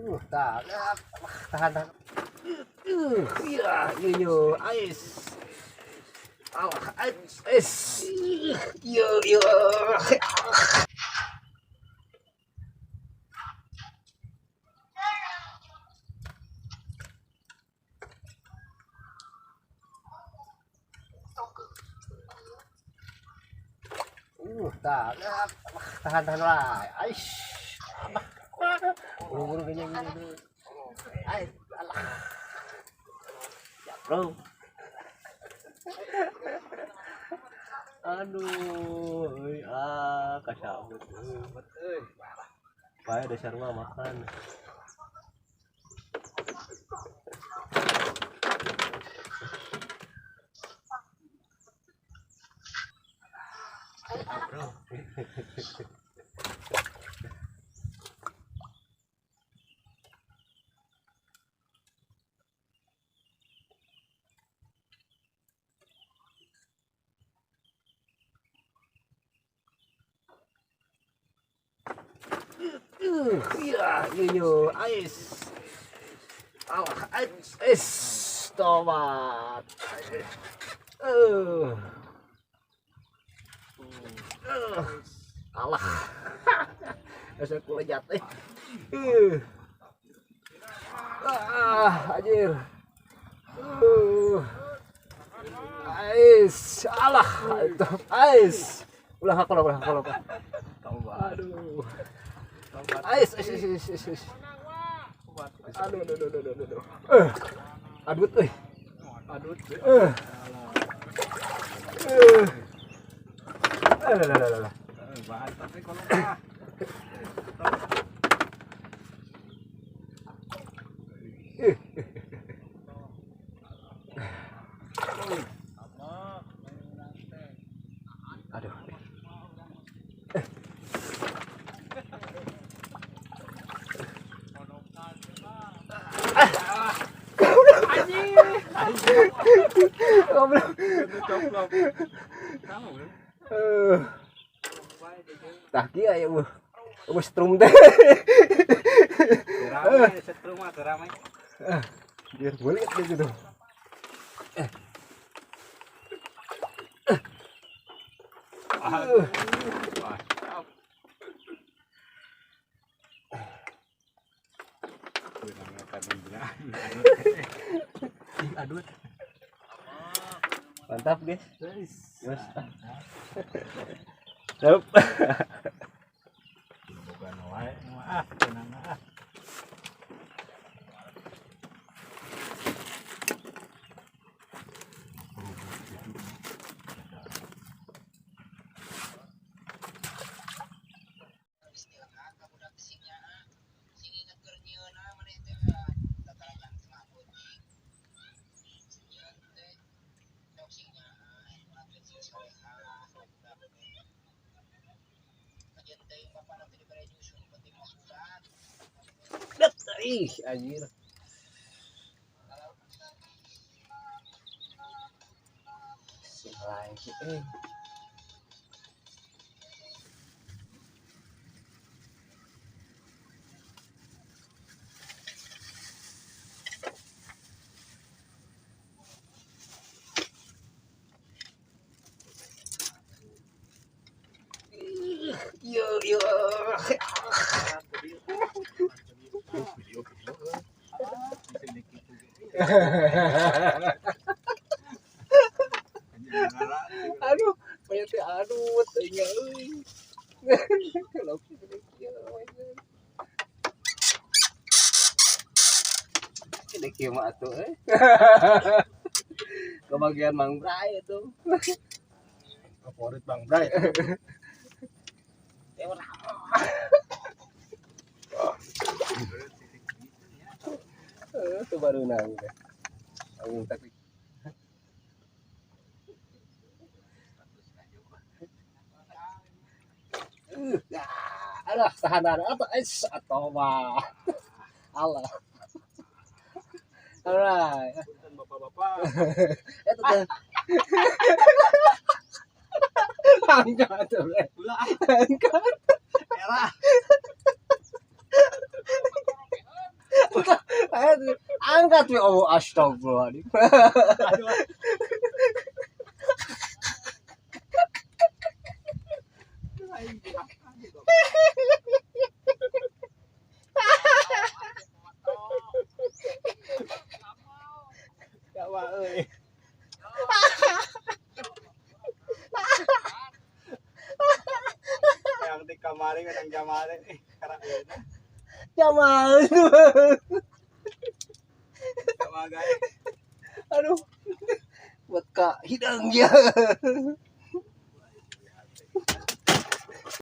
Tahan, tahan, tahan. Iya, iya, ais. Allah, ais. Iya, iya. Tahan, tahan, tahan lah. Ais. Buru-buru gini, gini. Ais, Allah. Ya, bro. Aduh, kasabut. Bae dasar mah makan. Bro. Iya, iya, ais. Allah, ais. Tomat. Allah. Dasar kula jatuh. Anjir. Ais. Allah, itu ais. Ulah kalau. Aduh. Ais. Aduh. Adut euy. Adut. Lah. Bahan tapi kalau mah. Aduh. Taki aya strum teh. Ramai strum mah ramai. Biar boleh gitu. Adut. Mantap, guys. Yes. Siap. Bukan wae, tenang ah. Ih, anjir. Si lagi Yo. Aduh, banyak aduh, tanya euy. Ini kieu mah atuh Kebagian Mang Bray itu. Favorit Bang Bray. Itu baru nang. Angin tak. Alah, tahanan apa? Atau mah. Allah. Alright. Bapak-bapak. Itu tuh. Angkat tuh. Angkat. Elah. Angkat we oh astagfirullahaladzim. Jawa euy. Yang di kamari kadang jamare karena euna. Jamal. Sama guys. Aduh. Buat Kak hidang dia.